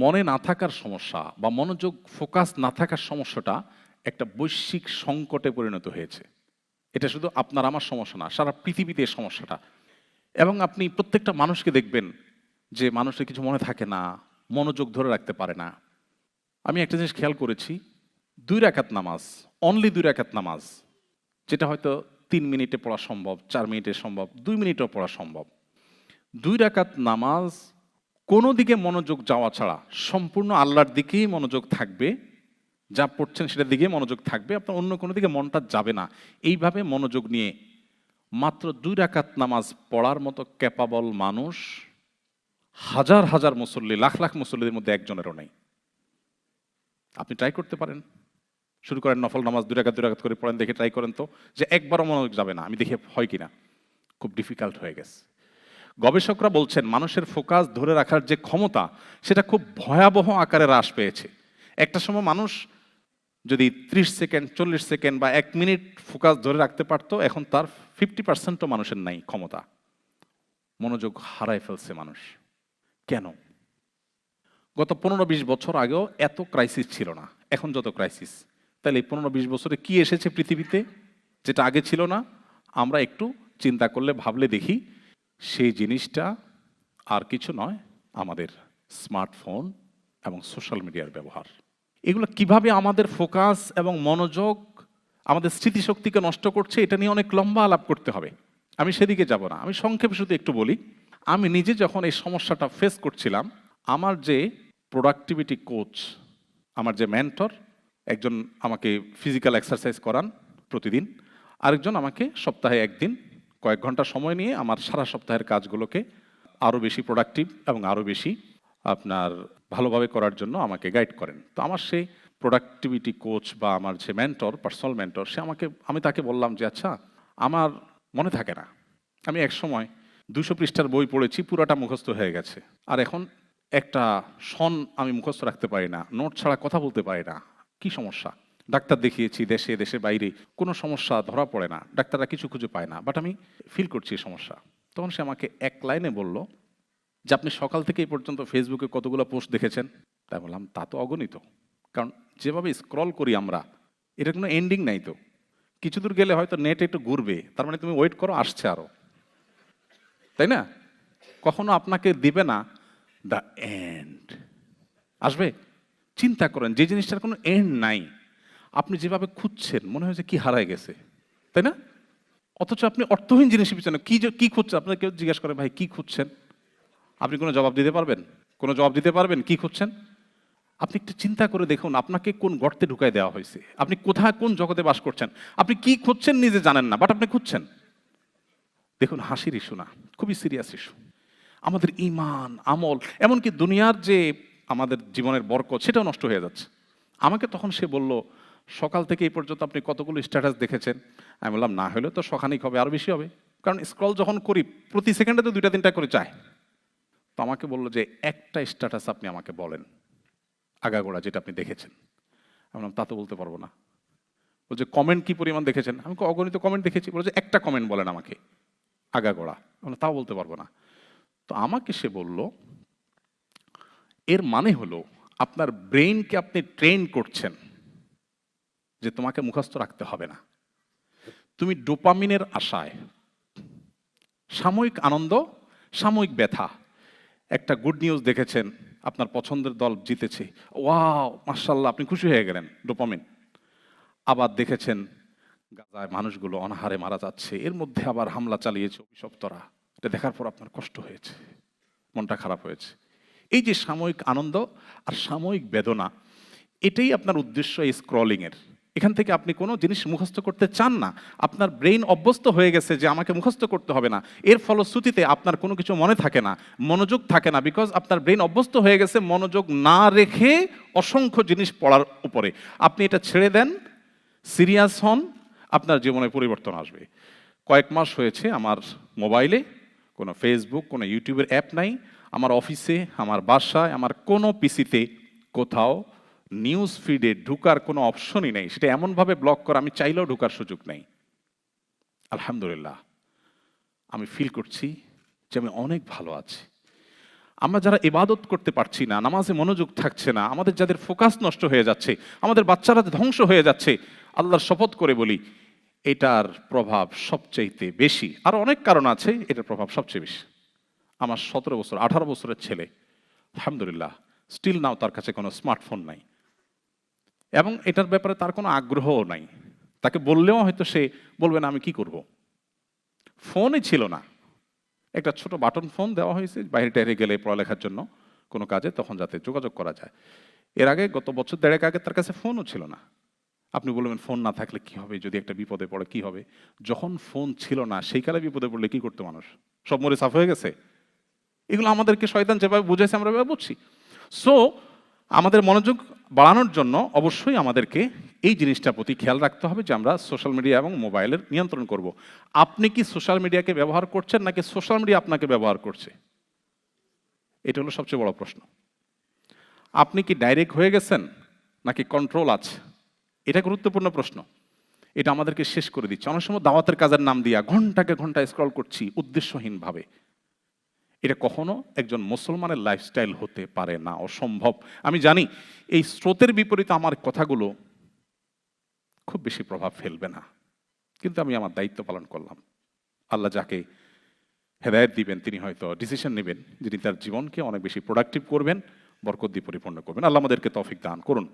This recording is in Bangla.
মনে না থাকার সমস্যা বা মনোযোগ ফোকাস না থাকার সমস্যাটা একটা বৈশ্বিক সংকটে পরিণত হয়েছে। এটা শুধু আপনার আমার সমস্যা না, সারা পৃথিবীতে এই সমস্যাটা। এবং আপনি প্রত্যেকটা মানুষকে দেখবেন যে মানুষের কিছু মনে থাকে না, মনোযোগ ধরে রাখতে পারে না। আমি একটা জিনিস খেয়াল করেছি, 2 রাকাত নামাজ, অনলি 2 রাকাত নামাজ, যেটা হয়তো 3 মিনিটে পড়া সম্ভব, 4 মিনিটে সম্ভব, 2 মিনিটেও পড়া সম্ভব। 2 রাকাত নামাজ কোনো দিকে মনোযোগ যাওয়া ছাড়া সম্পূর্ণ আল্লাহর দিকেই মনোযোগ থাকবে, যা পড়ছেন সেটার দিকেই মনোযোগ থাকবে, আপনার অন্য কোনো দিকে মনটা যাবে না। এইভাবে মনোযোগ নিয়ে মাত্র 2 রাকাত নামাজ পড়ার মতো ক্যাপাবল মানুষ হাজার হাজার মুসল্লি, লাখ লাখ মুসল্লিদের মধ্যে একজনেরও নেই। আপনি ট্রাই করতে পারেন, শুরু করেন নফল নামাজ 2 রাকাত 2 রাকাত করে পড়েন, দেখে ট্রাই করেন তো যে একবারও মনোযোগ যাবে না, আমি দেখে হয় কিনা। খুব ডিফিকাল্ট হয়ে গেছে। গবেষকরা বলছেন মানুষের ফোকাস ধরে রাখার যে ক্ষমতা সেটা খুব ভয়াবহ আকারে হ্রাস পেয়েছে। একটা সময় মানুষ যদি 30 সেকেন্ড, 40 সেকেন্ড বা 1 মিনিট ফোকাস ধরে রাখতে পারতো, এখন তার 50%ও মানুষের নাই ক্ষমতা। মনোযোগ হারায় ফেলছে মানুষ। কেন? গত 15-20 বছর আগেও এত ক্রাইসিস ছিল না, এখন যত ক্রাইসিস। তাহলে এই 15-20 বছরে কি এসেছে পৃথিবীতে যেটা আগে ছিল না? আমরা একটু চিন্তা করলে, ভাবলে দেখি, সেই জিনিসটা আর কিছু নয়, আমাদের স্মার্টফোন এবং সোশ্যাল মিডিয়ার ব্যবহার। এগুলো কিভাবে আমাদের ফোকাস এবং মনোযোগ, আমাদের স্মৃতিশক্তিকে নষ্ট করছে, এটা নিয়ে অনেক লম্বা আলাপ করতে হবে। আমি সেদিকে যাব না, আমি সংক্ষেপে শুধু একটু বলি। আমি নিজে যখন এই সমস্যাটা ফেস করছিলাম, আমার যে প্রোডাক্টিভিটি কোচ, আমার যে মেন্টর, একজন আমাকে ফিজিক্যাল এক্সারসাইজ করান প্রতিদিন, আরেকজন আমাকে সপ্তাহে একদিন কয়েক ঘন্টা সময় নিয়ে আমার সারা সপ্তাহের কাজগুলোকে আরও বেশি প্রোডাক্টিভ এবং আরও বেশি আপনার ভালোভাবে করার জন্য আমাকে গাইড করেন। তো আমার সেই প্রোডাক্টিভিটি কোচ বা আমার যে মেন্টর, পার্সোনাল মেন্টর, আমি তাকে বললাম যে আচ্ছা, আমার মনে থাকে না, আমি এক সময় 200 পৃষ্ঠার বই পড়েছি, পুরাটা মুখস্থ হয়ে গেছে, আর এখন একটা সন আমি মুখস্থ রাখতে পারি না, নোট ছাড়া কথা বলতে পারি না, কি সমস্যা? ডাক্তার দেখিয়েছি দেশে দেশে বাইরে, কোনো সমস্যা ধরা পড়ে না, ডাক্তাররা কিছু খুঁজে পায় না, বাট আমি ফিল করছি এই সমস্যা। তখন সে আমাকে এক লাইনে বলল যে আপনি সকাল থেকে এই পর্যন্ত ফেসবুকে কতগুলো পোস্ট দেখেছেন? তাই বললাম তা তো অগণিত, কারণ যেভাবে স্ক্রল করি আমরা, এটা কোনো এন্ডিং নাই তো। কিছু দূর গেলে হয়তো নেট একটু ঘুরবে, তার মানে তুমি ওয়েট করো, আসছে আরো, তাই না? কখনো আপনাকে দিবে না দ্য এন্ড, আসবে। চিন্তা করেন, যে জিনিসটার কোনো এন্ড নাই, আপনি যেভাবে খুঁজছেন মনে হয় যে কি হারায় গেছে, তাই না? অথচ আপনি অর্থহীন জিনিসের পিছনে কি খুঁজছেন? আপনার কেউ জিজ্ঞাসা করে ভাই কি খুঁজছেন, আপনি কোনো জবাব দিতে পারবেন? কোনো জবাব দিতে পারবেন কি খুঁজছেন? আপনি একটু চিন্তা করে দেখুন, আপনাকে কোন গর্তে ঢুকাই দেওয়া হয়েছে, আপনি কোথায় কোন জগতে বাস করছেন, আপনি কি খুঁজছেন নিজে জানেন না, বাট আপনি খুঁজছেন। দেখুন, হাসির ইস্যু না, খুবই সিরিয়াস ইস্যু। আমাদের ঈমান, আমল, এমনকি দুনিয়ার যে আমাদের জীবনের বরকত, সেটাও নষ্ট হয়ে যাচ্ছে। আমাকে তখন সে বলল, সকাল থেকে এই পর্যন্ত আপনি কতগুলো স্ট্যাটাস দেখেছেন? আমি বললাম না হলেও তো শখানিক হবে, আরও বেশি হবে, কারণ স্ক্রল যখন করি প্রতি সেকেন্ডে তো 2-3টা করে চায়। তো আমাকে বললো যে একটা স্ট্যাটাস আপনি আমাকে বলেন আগাগোড়া যেটা আপনি দেখেছেন। আমি বললাম তা তো বলতে পারবো না। বলছে কমেন্ট কি পরিমাণ দেখেছেন? আমি অগণিত কমেন্ট দেখেছি। বলে যে একটা কমেন্ট বলেন আমাকে আগাগোড়া। আমি তাও বলতে পারবো না। তো আমাকে সে বলল, এর মানে হলো আপনার ব্রেইনকে আপনি ট্রেন করছেন যে তোমাকে মুখস্থ রাখতে হবে না, তুমি ডোপামিনের আশায়, সাময়িক আনন্দ, সাময়িক ব্যথা, একটা গুড নিউজ দেখেছেন, আপনার পছন্দের দল জিতেছে, ওয়াও মাশাআল্লাহ, আপনি খুশি হয়ে গেলেন, ডোপামিন। আবার দেখেছেন গাজায় মানুষগুলো অনাহারে মারা যাচ্ছে, এর মধ্যে আবার হামলা চালিয়েছে অভিশপ্তরা, এটা দেখার পর আপনার কষ্ট হয়েছে, মনটা খারাপ হয়েছে। এই যে সাময়িক আনন্দ আর সাময়িক বেদনা, এটাই আপনার উদ্দেশ্য এই স্ক্রলিংয়ের। এখান থেকে আপনি কোনো জিনিস মুখস্থ করতে চান না, আপনার ব্রেইন অভ্যস্ত হয়ে গেছে যে আমাকে মুখস্থ করতে হবে না। এর ফলশ্রুতিতে আপনার কোনো কিছু মনে থাকে না, মনোযোগ থাকে না, বিকজ আপনার ব্রেইন অভ্যস্ত হয়ে গেছে মনোযোগ না রেখে অসংখ্য জিনিস পড়ার উপরে। আপনি এটা ছেড়ে দেন, সিরিয়াস হন, আপনার জীবনে পরিবর্তন আসবে। কয়েক মাস হয়েছে আমার মোবাইলে কোনো ফেসবুক, কোনো ইউটিউবের অ্যাপ নাই, আমার অফিসে, আমার বাসায়, আমার কোনো পিসিতে কোথাও নিউজ ফিডে ঢুকার কোনো অপশনই নেই, সেটা এমনভাবে ব্লক করা আমি চাইলেও ঢুকার সুযোগ নেই। আলহামদুলিল্লাহ, আমি ফিল করছি যে আমি অনেক ভালো আছি। আমরা যারা ইবাদত করতে পারছি না, নামাজে মনোযোগ থাকছে না, আমাদের যাদের ফোকাস নষ্ট হয়ে যাচ্ছে, আমাদের বাচ্চারা ধ্বংস হয়ে যাচ্ছে, আল্লাহর শপথ করে বলি এটার প্রভাব সবচেয়ে বেশি। আর অনেক কারণ আছে, এটার প্রভাব সবচেয়ে বেশি। আমার 17 বছর 18 বছরের ছেলে, আলহামদুলিল্লাহ, স্টিল নাও তার কাছে কোনো স্মার্টফোন নাই, এবং এটার ব্যাপারে তার কোনো আগ্রহও নাই। তাকে বললেও হয়তো সে বলবে না আমি কি করব। ফোনই ছিল না, একটা ছোট বাটন ফোন দেওয়া হয়েছে বাইরে টাইরে গেলে পড়ালেখার জন্য কোনো কাজে, তখন যাতে যোগাযোগ করা যায়। এর আগে গত বছর দেড়েক আগে তার কাছে ফোনও ছিল না। আপনি বলবেন ফোন না থাকলে কি হবে, যদি একটা বিপদে পড়ে কি হবে? যখন ফোন ছিল না সেই কালে বিপদে পড়লে কি করতো মানুষ? সব মরে সাফ হয়ে গেছে। এগুলো আমাদেরকে শয়তান যেভাবে বুঝেছে আমরা এভাবে বুঝছি। সো আমাদের মনোযোগ বাড়ানোর জন্য অবশ্যই আমাদেরকে এই জিনিসটার প্রতি খেয়াল রাখতে হবে যে আমরা সোশ্যাল মিডিয়া এবং মোবাইলের নিয়ন্ত্রণ করব। আপনি কি সোশ্যাল মিডিয়াকে ব্যবহার করছেন নাকি সোশ্যাল মিডিয়া আপনাকে ব্যবহার করছে? এটা হলো সবচেয়ে বড় প্রশ্ন। আপনি কি ডাইরেক্ট হয়ে গেছেন নাকি কন্ট্রোল আছে? এটা গুরুত্বপূর্ণ প্রশ্ন। এটা আমাদেরকে শেষ করে দিচ্ছে। অনেক সময় দাওয়াতের কাজের নাম দিয়া ঘন্টাকে ঘন্টা স্ক্রল করছি উদ্দেশ্যহীনভাবে। এটা কখনো একজন মুসলমানের লাইফস্টাইল হতে পারে না, অসম্ভব। আমি জানি এই স্রোতের বিপরীতে আমার কথাগুলো খুব বেশি প্রভাব ফেলবে না, কিন্তু আমি আমার দায়িত্ব পালন করলাম। আল্লাহ যাকে হেদায়েত দিবেন তিনি হয়তো ডিসিশন নেবেন যিনি তার জীবনকে অনেক বেশি প্রোডাক্টিভ করবেন, বরকত দিয়ে পরিপূর্ণ করবেন। আল্লাহ আমাদেরকে তৌফিক দান করুন।